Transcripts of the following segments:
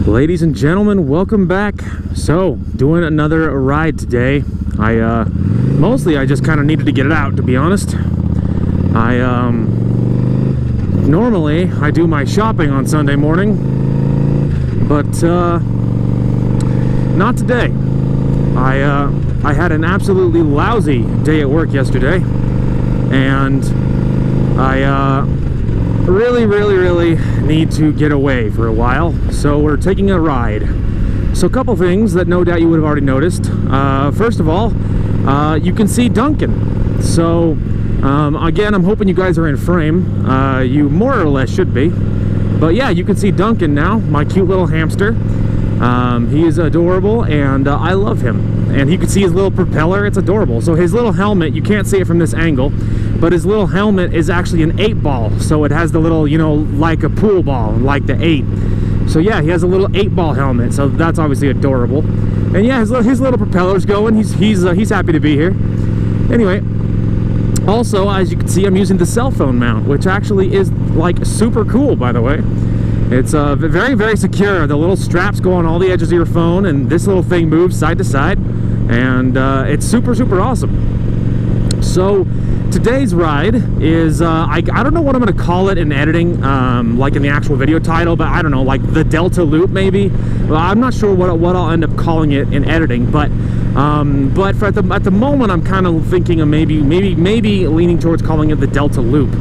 Ladies and gentlemen, welcome back. So, doing another ride today. Mostly I just kind of needed to get it out, to be honest. Normally I do my shopping on Sunday morning, but not today. I had an absolutely lousy day at work yesterday, and I really need to get away for a while, so we're taking a ride. So a couple things that no doubt you would have already noticed. First of all, you can see Duncan. So again, I'm hoping you guys are in frame. You more or less should be, but yeah, you can see Duncan now, my cute little hamster. He is adorable, and I love him. And you can see his little propeller. It's adorable. So his little helmet, you can't see it from this angle, but his little helmet is actually an 8-ball. So it has the little, you know, like a pool ball, like the 8. So yeah, he has a little 8-ball helmet. So that's obviously adorable. And yeah, his little propeller's going. He's happy to be here. Anyway, also, as you can see, I'm using the cell phone mount, which actually is like super cool, by the way. It's very secure. The little straps go on all the edges of your phone, and this little thing moves side to side, and it's super awesome. So today's ride is I don't know what I'm going to call it in editing, like in the actual video title, but I don't know, like the Delta Loop maybe. Well, I'm not sure what I'll end up calling it in editing, but at the moment I'm kind of thinking of maybe leaning towards calling it the Delta Loop.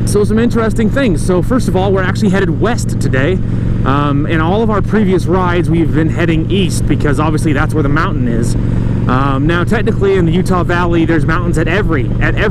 So some interesting things. So first of all, we're actually headed west today. In all of our previous rides, we've been heading east because obviously that's where the mountain is. Now, technically, in the Utah Valley, there's mountains at every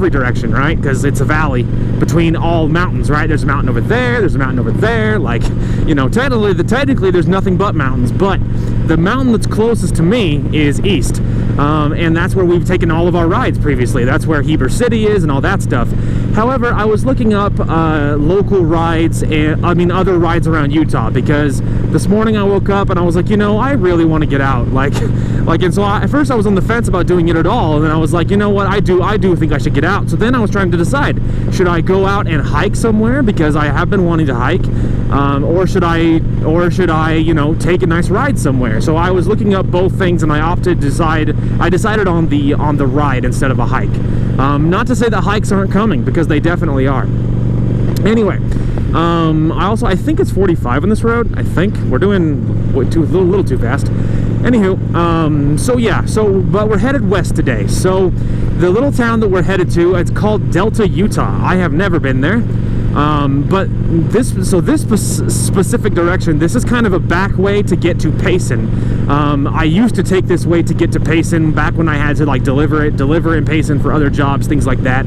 direction, right? Because it's a valley between all mountains, right? There's a mountain over there. There's a mountain over there. Like, you know, technically, there's nothing but mountains. But the mountain that's closest to me is east, and that's where we've taken all of our rides previously. That's where Heber City is and all that stuff. However, I was looking up local rides, and other rides around Utah, because this morning I woke up and I was like, you know, I really want to get out, and so at first I was on the fence about doing it at all, and then I was like, you know what, I do think I should get out. So then I was trying to decide, should I go out and hike somewhere, because I have been wanting to hike, or should I, you know, take a nice ride somewhere? So I was looking up both things, and I decided on the ride instead of a hike. Not to say that hikes aren't coming, because they definitely are. Anyway, I think it's 45 on this road. I think we're doing a little too fast. Anywho, but we're headed west today. So the little town that we're headed to, it's called Delta, Utah. I have never been there. But this specific direction, this is kind of a back way to get to Payson. I used to take this way to get to Payson back when I had to like deliver in Payson for other jobs, things like that.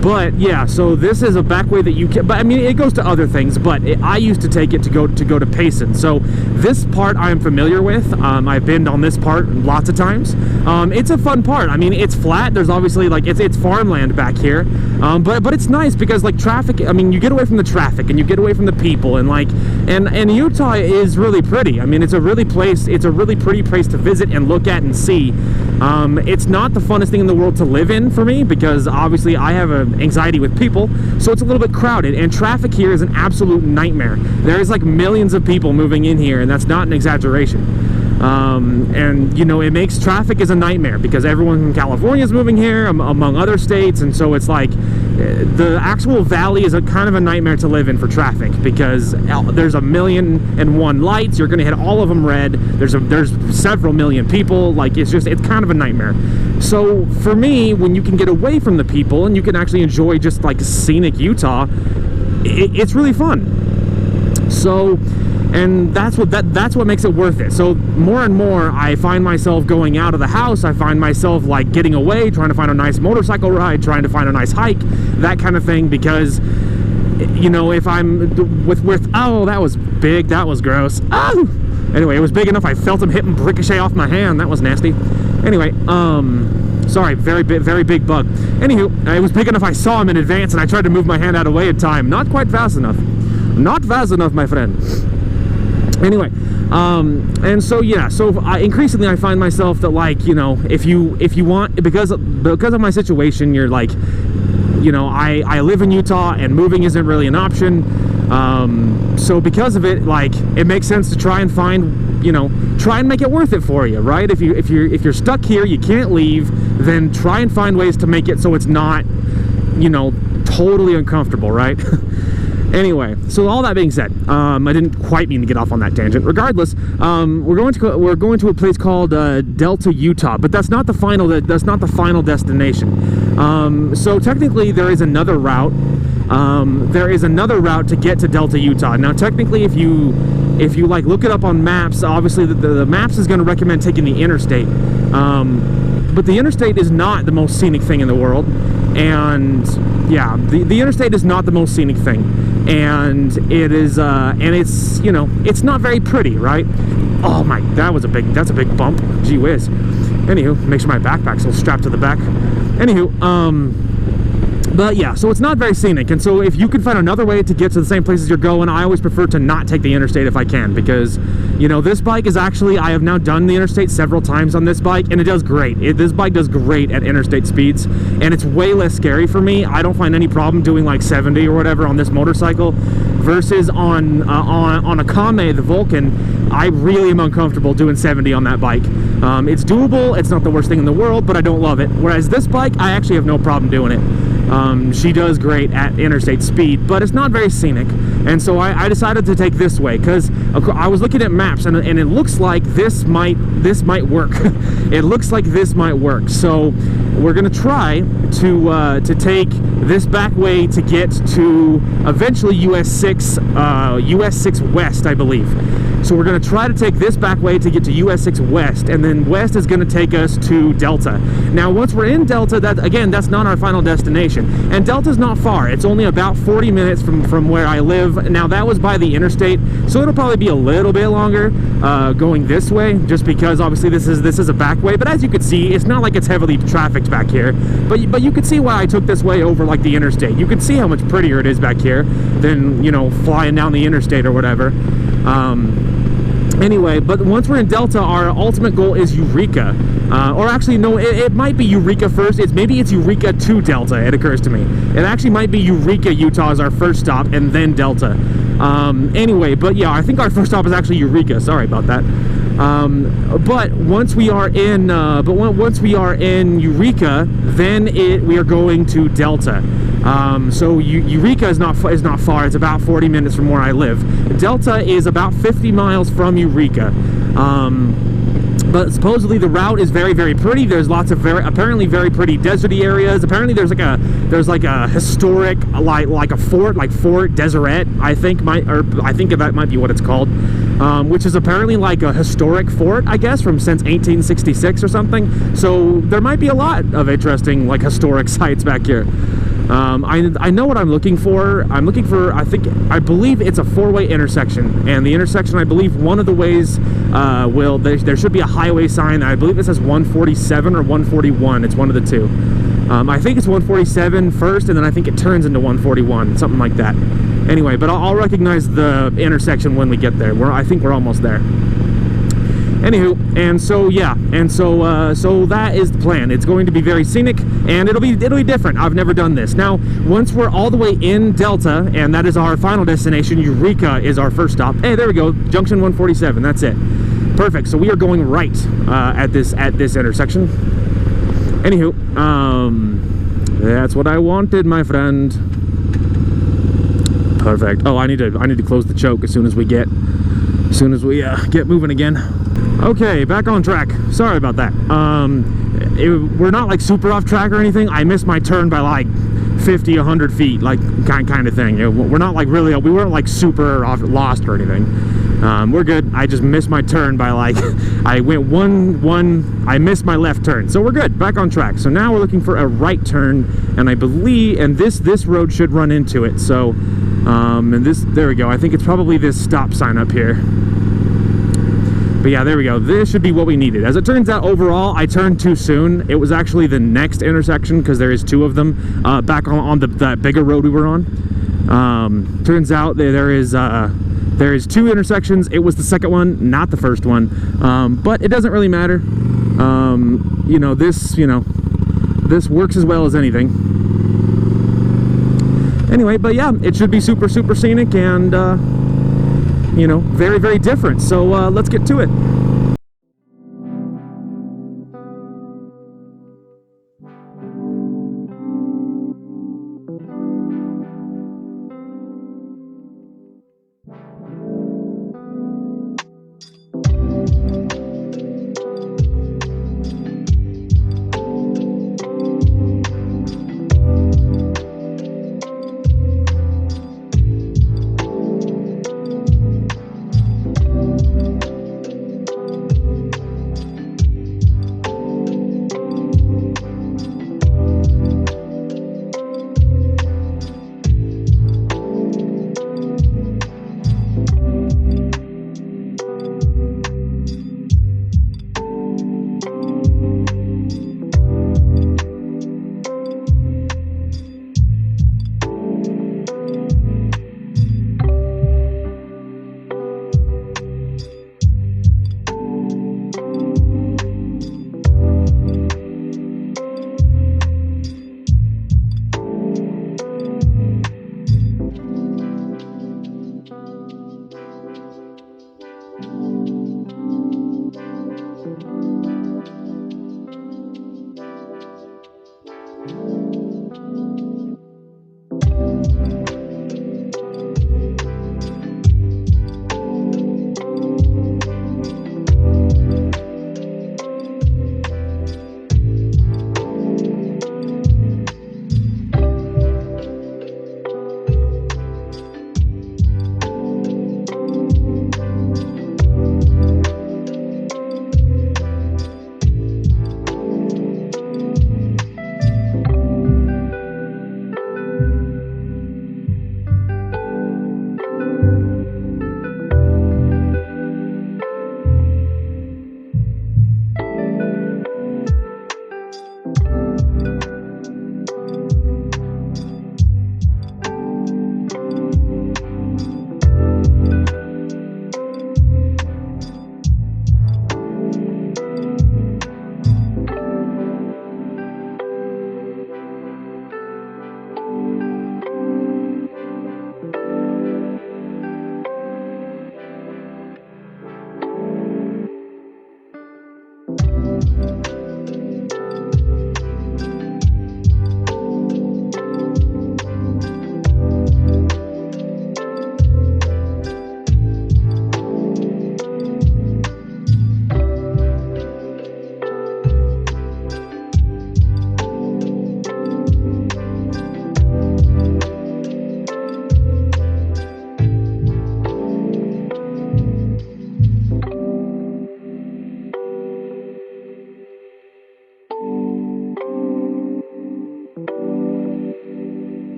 But yeah, so this is a back way that you can, but I mean, it goes to other things, but I used to take it to go to Payson. So this part I'm familiar with. I've been on this part lots of times. It's a fun part. I mean, it's flat. There's obviously like, it's farmland back here. But it's nice because like traffic, I mean, you get away from the traffic and you get away from the people, and like, and Utah is really pretty. I mean, it's a really pretty place to visit and look at and see. It's not the funnest thing in the world to live in for me, because obviously I have anxiety with people, so it's a little bit crowded, and traffic here is an absolute nightmare. There's like millions of people moving in here, and that's not an exaggeration. And you know, it makes traffic is a nightmare because everyone from California is moving here, among other states, and so it's like the actual valley is a kind of a nightmare to live in for traffic, because there's 1,000,001 lights. You're gonna hit all of them red. There's several million people. Like, it's kind of a nightmare. So for me, when you can get away from the people and you can actually enjoy just like scenic Utah, it's really fun. So, and that's what makes it worth it. So more and more I find myself going out of the house. I find myself like getting away, trying to find a nice motorcycle ride, trying to find a nice hike, that kind of thing, because you know, if I'm with oh, that was big, that was gross. Oh! Anyway, it was big enough I felt him hitting ricochet off my hand. That was nasty. Anyway, sorry, very big bug. Anywho, it was big enough I saw him in advance, and I tried to move my hand out of the way in time. Not quite fast enough. Not fast enough, my friend. Anyway, and so yeah, so increasingly I find myself that, like, you know, if you want, because of my situation, you're like, you know, I live in Utah and moving isn't really an option. So because of it, like, it makes sense to try and find, you know, try and make it worth it for you, right? If you're stuck here, you can't leave, then try and find ways to make it so it's not, you know, totally uncomfortable, right? Anyway, so all that being said, I didn't quite mean to get off on that tangent. Regardless, we're going to a place called Delta, Utah, but that's not the final destination. So technically, there is another route. There is another route to get to Delta, Utah. Now, technically, if you like look it up on maps, obviously the maps is going to recommend taking the interstate. But the interstate is not the most scenic thing in the world. And yeah, the interstate is not the most scenic thing, and it is and it's, you know, it's not very pretty, right? Oh my, that's a big bump. Gee whiz. Anywho, make sure my backpack's all strapped to the back. Anywho, but yeah, so it's not very scenic, and so if you can find another way to get to the same places you're going, I always prefer to not take the interstate if I can, because, you know, this bike is actually, I have now done the interstate several times on this bike, and it does great. This bike does great at interstate speeds, and it's way less scary for me. I don't find any problem doing like 70 or whatever on this motorcycle, versus on a Kame, the Vulcan, I really am uncomfortable doing 70 on that bike. It's doable, it's not the worst thing in the world, but I don't love it. Whereas this bike, I actually have no problem doing it. She does great at interstate speed, but it's not very scenic, and so I decided to take this way, because I was looking at maps, and it looks like this might work. It looks like this might work, so we're gonna try to take this back way to get to eventually US 6 West, I believe. So we're going to try to take this back way to get to US 6 West, and then West is going to take us to Delta. Now, once we're in Delta, that's not our final destination. And Delta's not far. It's only about 40 minutes from where I live. Now, that was by the interstate, so it'll probably be a little bit longer going this way, just because obviously this is a back way. But as you can see, it's not like it's heavily trafficked back here. But you can see why I took this way over like the interstate. You can see how much prettier it is back here than, you know, flying down the interstate or whatever. Anyway, but once we're in Delta, our ultimate goal is Eureka. Or actually, no, it might be Eureka first. Maybe it's Eureka to Delta, it occurs to me. It actually might be Eureka, Utah as our first stop, and then Delta. Anyway, but yeah, I think our first stop is actually Eureka. Sorry about that. But once we are in, Eureka, then we are going to Delta. So Eureka is not far. It's about 40 minutes from where I live. Delta is about 50 miles from Eureka. But supposedly the route is very, very pretty. There's lots of apparently very pretty deserty areas. Apparently there's like a historic like a fort, like Fort Deseret, I think that might be what it's called. Which is apparently like a historic fort, I guess, since 1866 or something. So there might be a lot of interesting like historic sites back here. I know what I'm looking for. I'm looking for, I believe it's a four-way intersection, and the intersection, I believe one of the ways there should be a highway sign. I believe it says 147 or 141. It's one of the two. I think it's 147 first, and then I think it turns into 141, something like that. Anyway, but I'll recognize the intersection when we get there. I think we're almost there. Anywho, and so yeah, so that is the plan. It's going to be very scenic, and it'll be different. I've never done this. Now, once we're all the way in Delta, and that is our final destination, Eureka is our first stop. Hey, there we go, junction 147. That's it. Perfect. So we are going right at this intersection. Anywho, that's what I wanted, my friend. Perfect. Oh, I need to close the choke as soon as we get moving again. Okay, back on track. Sorry about that. We're not like super off track or anything. I missed my turn by like 50, 100 feet, like kind of thing. We're not like really, we weren't like super lost or anything. We're good. I just missed my turn by like, I went I missed my left turn. So we're good, back on track. So now we're looking for a right turn, and I believe, and this road should run into it. So, and there we go. I think it's probably this stop sign up here. But yeah, there we go. This should be what we needed. As it turns out, overall, I turned too soon. It was actually the next intersection, because there is two of them back on that bigger road we were on. Turns out there is two intersections. It was the second one, not the first one. But it doesn't really matter. This works as well as anything. Anyway, but yeah, it should be super scenic and you know, very different. So let's get to it.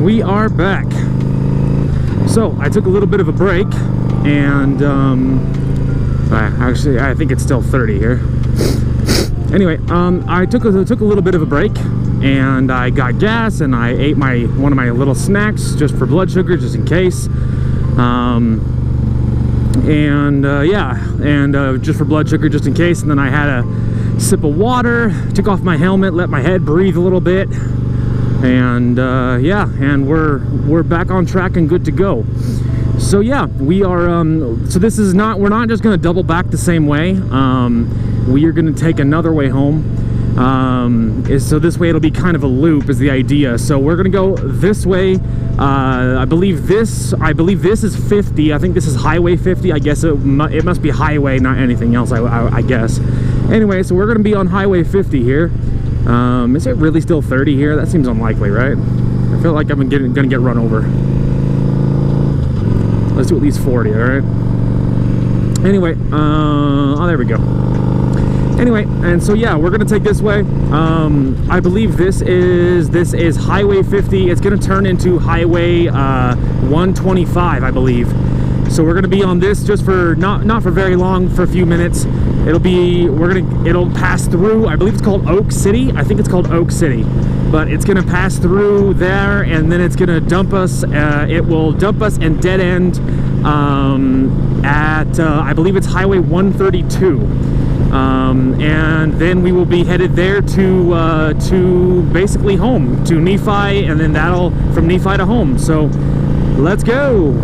we are back. So I took a little bit of a break, and actually I think it's still 30 here. Anyway, I took a little bit of a break, and I got gas, and I ate one of my little snacks just for blood sugar, just in case. Just for blood sugar, just in case. And then I had a sip of water, took off my helmet, let my head breathe a little bit, and and we're back on track and good to go. So yeah, we are. So this is not. We're not just going to double back the same way. We are going to take another way home. So this way it'll be kind of a loop is the idea. So we're going to go this way. I believe this is 50. I think this is Highway 50. I guess it must be highway, not anything else. I guess. Anyway, so we're going to be on Highway 50 here. Is it really still 30 here? That seems unlikely, right? I feel like I'm going to get run over. Let's do at least 40, all right? Anyway, oh, there we go. Anyway, and so yeah, we're gonna take this way. I believe this is Highway 50. It's gonna turn into Highway 125, I believe. So we're gonna be on this just for not for very long, for a few minutes. It'll pass through. I believe it's called Oak City. I think it's called Oak City, but it's gonna pass through there, and then it's gonna dump us. It will dump us and dead end at I believe it's Highway 132. And then we will be headed there to basically home, to Nephi, and then that'll from Nephi to home. So let's go.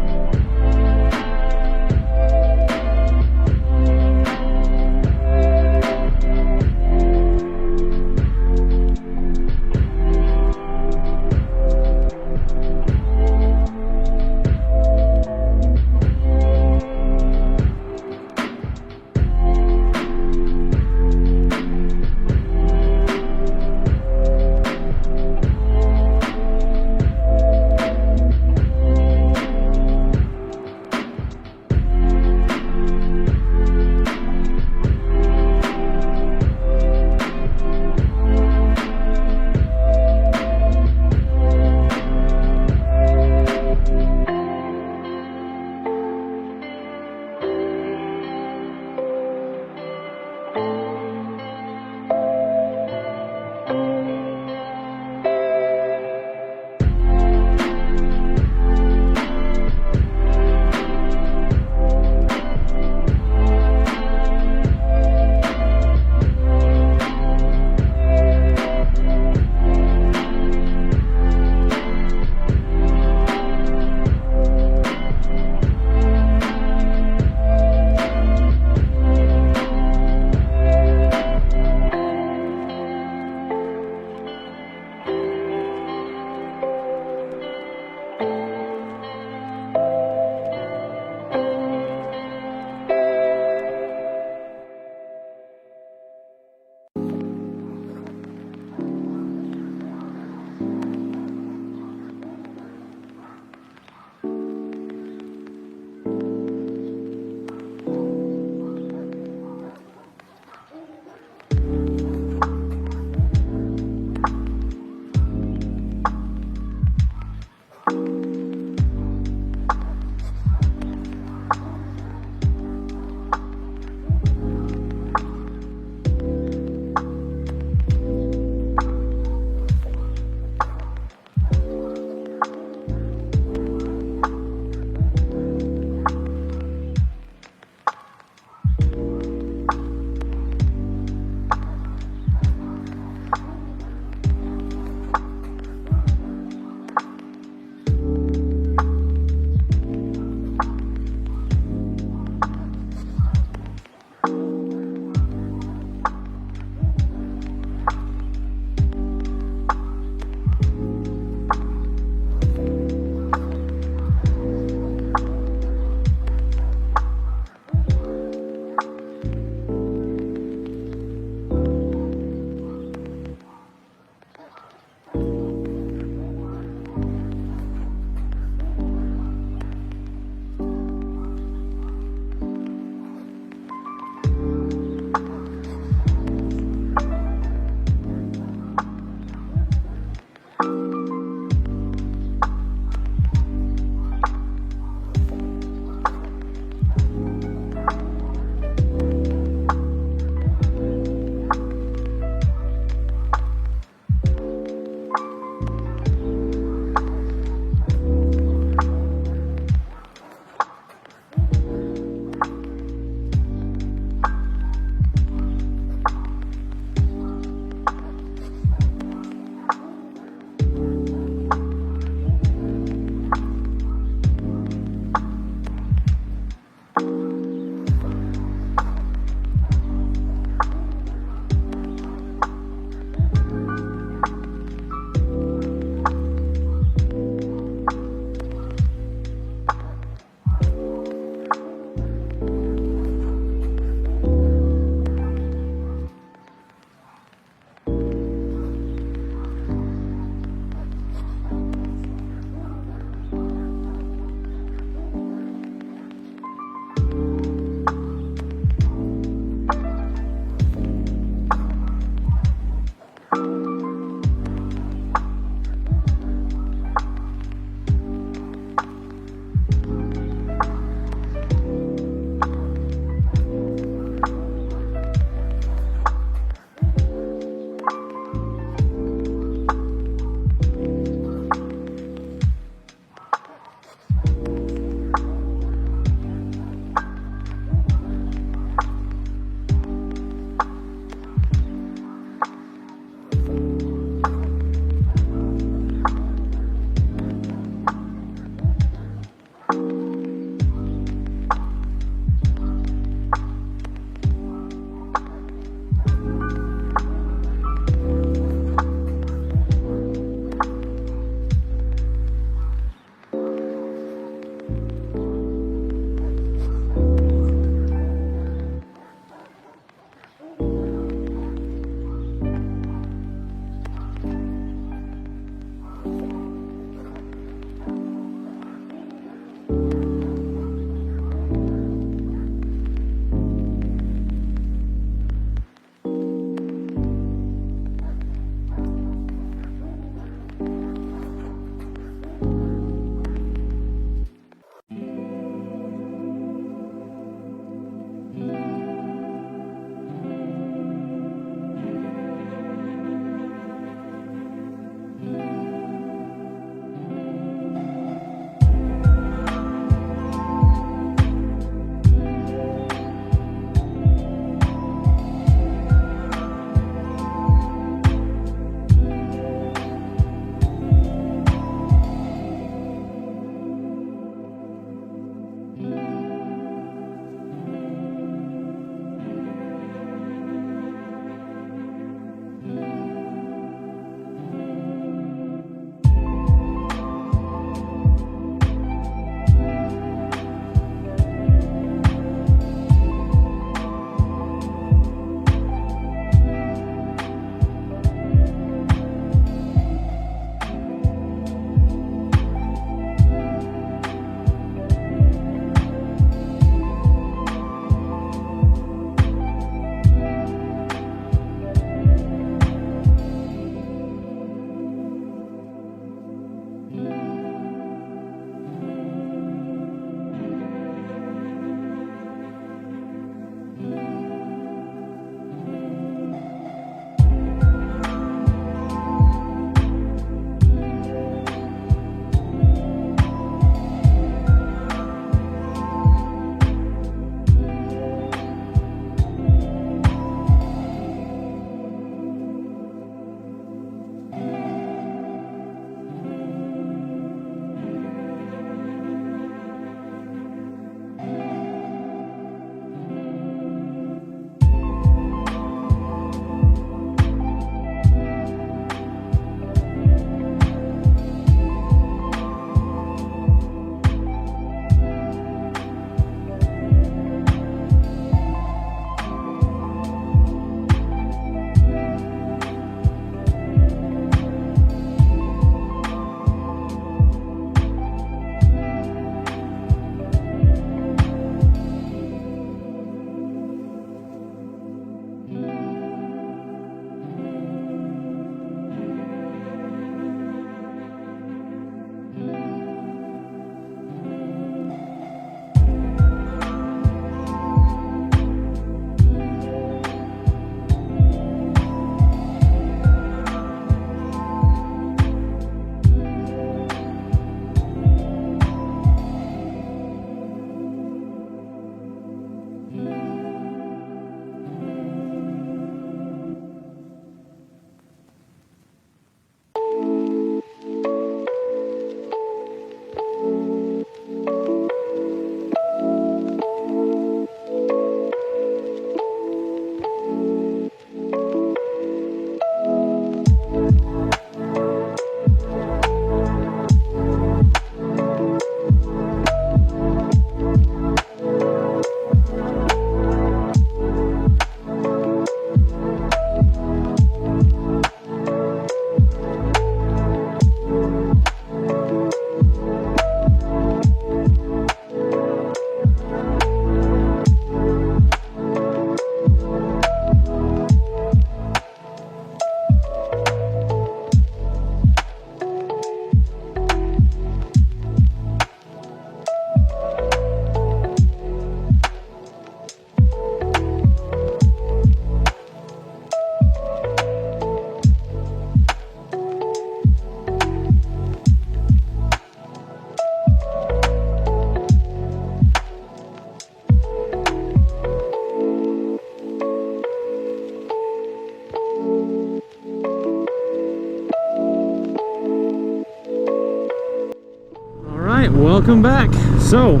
right, welcome back. So,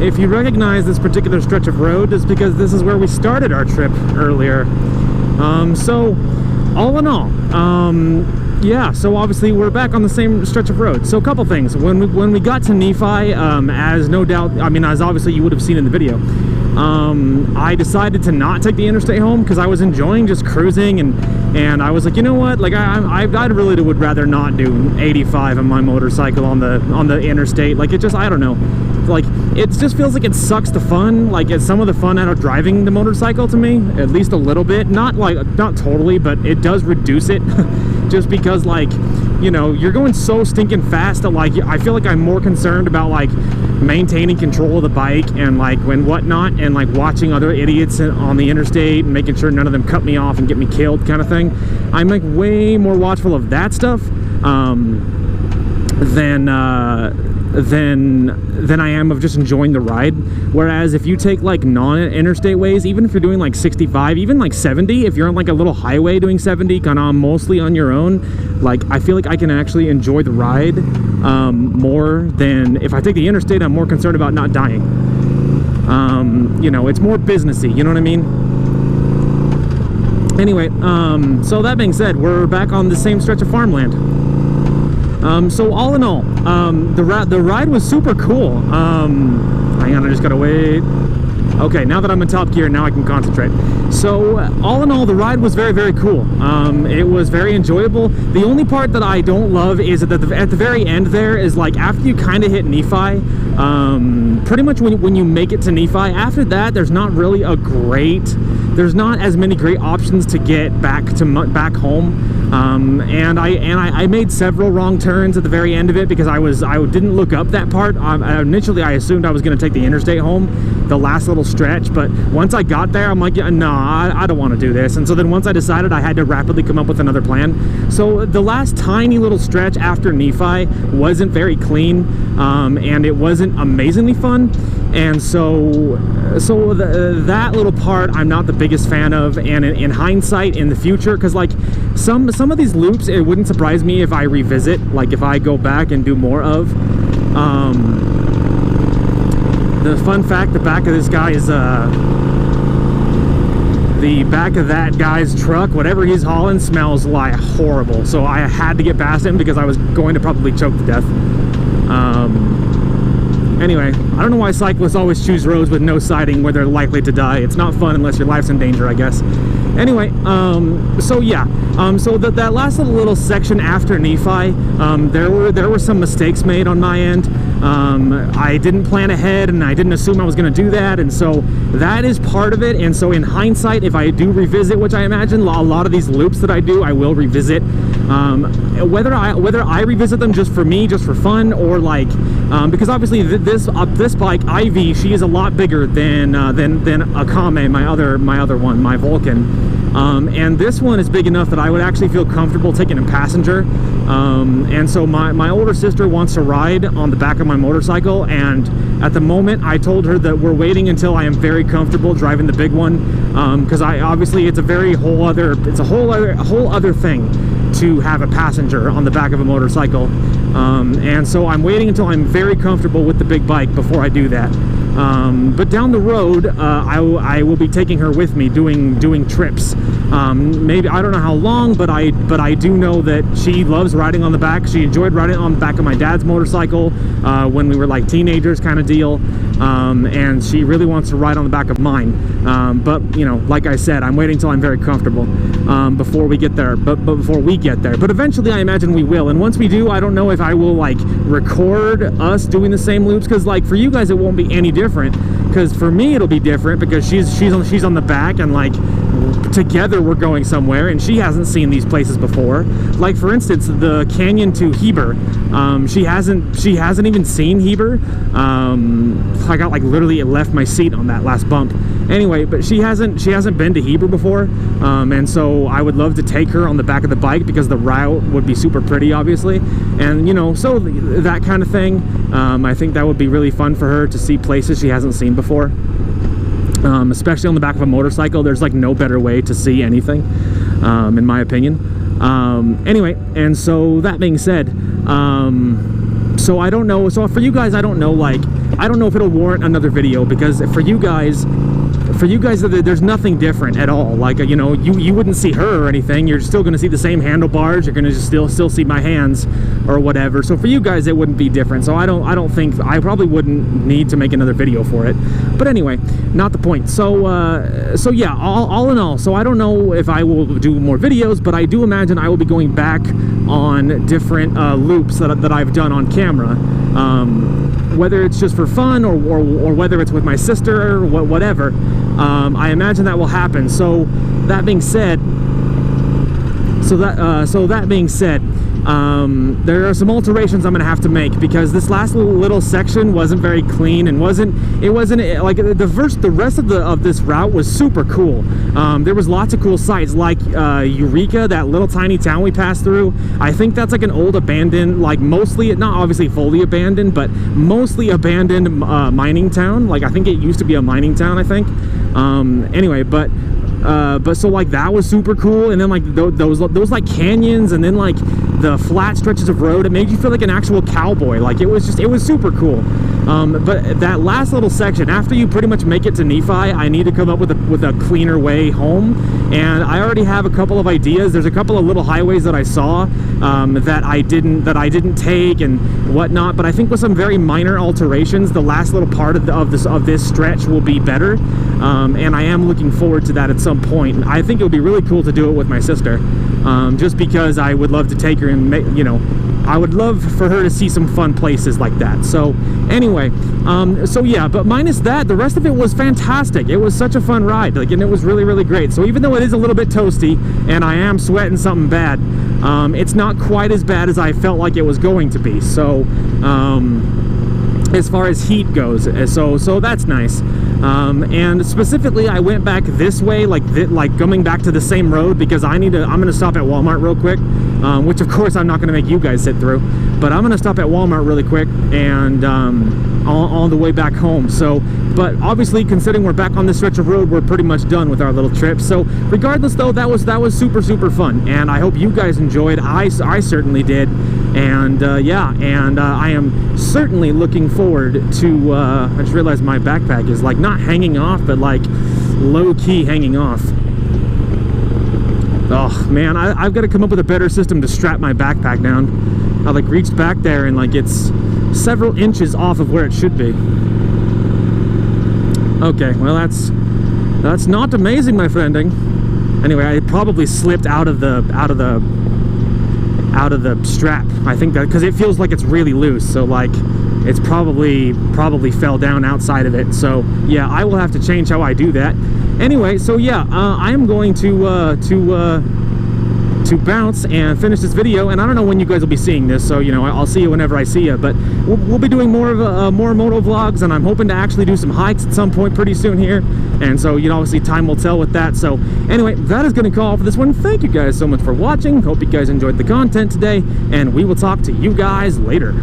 if you recognize this particular stretch of road, it's because this is where we started our trip earlier. So, all in all, yeah, so obviously we're back on the same stretch of road. So a couple things. When we got to Nephi, as no doubt, I mean, as obviously you would have seen in the video, I decided to not take the interstate home because I was enjoying just cruising, and I was like, you know what, like I really would rather not do 85 on my motorcycle on the interstate. Like, it just, I don't know, like it just feels like it sucks the fun, like it's some of the fun out of driving the motorcycle to me, at least a little bit, not totally, but it does reduce it. Just because, like, you know, you're going so stinking fast that, like, I feel like I'm more concerned about, like, maintaining control of the bike and, like, whatnot, and, like, watching other idiots on the interstate and making sure none of them cut me off and get me killed kind of thing. I'm, like, way more watchful of that stuff than I am of just enjoying the ride. Whereas if you take like non-interstate ways, even if you're doing like 65, even like 70, if you're on like a little highway doing 70 kind of mostly on your own, like I feel like I can actually enjoy the ride more than if I take the interstate. I'm more concerned about not dying. You know, it's more businessy, you know what I mean? Anyway, so that being said, we're back on the same stretch of farmland. So all in all, the ride was super cool. Hang on, I just gotta wait. Okay, now that I'm in top gear, now I can concentrate. So all in all, the ride was very, very cool. It was very enjoyable. The only part that I don't love is that at the very end there is like after you kind of hit Nephi, pretty much when you make it to Nephi, after that there's not really there's not as many great options to get back home. And I made several wrong turns at the very end of it because I didn't look up that part. Initially I assumed I was going to take the interstate home, the last little stretch, but once I got there, I'm like, yeah, no, I don't want to do this. And so then once I decided, I had to rapidly come up with another plan. So the last tiny little stretch after Nephi wasn't very clean, and it wasn't amazingly fun. And so that little part I'm not the biggest fan of, and in hindsight, in the future, because like some of these loops, it wouldn't surprise me if I revisit, like if I go back and do more of. The fun fact, the back of this guy is the back of that guy's truck, whatever he's hauling, smells like horrible. So I had to get past him because I was going to probably choke to death. Anyway, I don't know why cyclists always choose roads with no siding where they're likely to die. It's not fun unless your life's in danger, I guess. Anyway, so yeah, so that last little section after Nephi, there were some mistakes made on my end. I didn't plan ahead, and I didn't assume I was going to do that, and so that is part of it. And so in hindsight, if I do revisit, which I imagine a lot of these loops that I do, I will revisit. Whether I revisit them just for me, just for fun, or like because obviously this bike Ivy, she is a lot bigger than Akame, my other one, my Vulcan. And this one is big enough that I would actually feel comfortable taking a passenger. And so my older sister wants to ride on the back of my motorcycle, and at the moment I told her that we're waiting until I am very comfortable driving the big one, because obviously it's a whole other thing to have a passenger on the back of a motorcycle. And so I'm waiting until I'm very comfortable with the big bike before I do that. But down the road, I will be taking her with me doing trips. Maybe, I don't know how long, but I do know that she loves riding on the back. She enjoyed riding on the back of my dad's motorcycle when we were like teenagers kind of deal. And she really wants to ride on the back of mine. But you know, like I said, I'm waiting till I'm very comfortable before we get there. But before we get there, but eventually I imagine we will. And once we do, I don't know if I will like record us doing the same loops, because like for you guys it won't be any different, because for me it'll be different because she's on the back, and like together we're going somewhere, and she hasn't seen these places before. Like for instance, the canyon to Heber, she hasn't even seen Heber. I got like literally left my seat on that last bump. Anyway, but she hasn't been to Heber before, and so I would love to take her on the back of the bike because the route would be super pretty, obviously, and you know, so that kind of thing. I think that would be really fun for her to see places she hasn't seen before. Especially on the back of a motorcycle, there's like no better way to see anything, in my opinion. Anyway, and so that being said, so yeah, so all in all, the ride was very, very cool. It was very enjoyable. The only part that I don't love is that at the very end there is like after you kind of hit Nephi, there's not really So I don't know. So for you guys, I don't know, like, I don't know if it'll warrant another video, because for you guys, there's nothing different at all. Like, you know, you wouldn't see her or anything. You're still going to see the same handlebars. You're going to just still see my hands or whatever. So for you guys, it wouldn't be different. So I don't think, I probably wouldn't need to make another video for it. But anyway, not the point. So yeah, all in all, so I don't know if I will do more videos, but I do imagine I will be going back on different loops that I've done on camera. Whether it's just for fun or whether it's with my sister or whatever, I imagine that will happen. So that being said, there are some alterations I'm gonna have to make, because this last little section wasn't very clean, and it wasn't like the rest of this route was super cool. There was lots of cool sites, like Eureka, that little tiny town we passed through. I think that's like an old abandoned, like mostly, not obviously fully abandoned, but mostly abandoned mining town. Like, I think it used to be a mining town, I think. Anyway, but so like that was super cool. And then like those like canyons, and then like the flat stretches of road, it made you feel like an actual cowboy. Like, it was super cool. But that last little section, after you pretty much make it to Nephi, I need to come up with a cleaner way home. And I already have a couple of ideas. There's a couple of little highways that I saw that I didn't take and whatnot. But I think with some very minor alterations, the last little part of this stretch will be better. And I am looking forward to that at some point. I think it would be really cool to do it with my sister, just because I would love to take her and you know, I would love for her to see some fun places like that. So anyway, so yeah, but minus that, the rest of it was fantastic. It was such a fun ride, like, and it was really great. So even though it is a little bit toasty and I am sweating something bad, it's not quite as bad as I felt like it was going to be. So as far as heat goes, so that's nice. And specifically, I went back this way, like coming back to the same road, because I'm gonna stop at Walmart real quick, which of course I'm not gonna make you guys sit through, but I'm gonna stop at Walmart really quick, and on the way back home. So, but obviously, considering we're back on this stretch of road, we're pretty much done with our little trip. So regardless though, that was super fun, and I hope you guys enjoyed. I certainly did. And yeah, and I am certainly looking forward to, I just realized my backpack is like not hanging off, but like low-key hanging off. Oh man, I've got to come up with a better system to strap my backpack down. I like reached back there and like it's several inches off of where it should be. Okay, well that's not amazing, my friending. Anyway, I probably slipped out of the strap. I think that because it feels like it's really loose, so like it's probably fell down outside of it. So yeah, I will have to change how I do that. Anyway, so yeah, I am going to bounce and finish this video, and I don't know when you guys will be seeing this, so you know, I'll see you whenever I see you. But we'll be doing more of more moto vlogs, and I'm hoping to actually do some hikes at some point pretty soon here. And so, you know, obviously time will tell with that. So anyway, that is going to call for this one. Thank you guys so much for watching. Hope you guys enjoyed the content today, and we will talk to you guys later.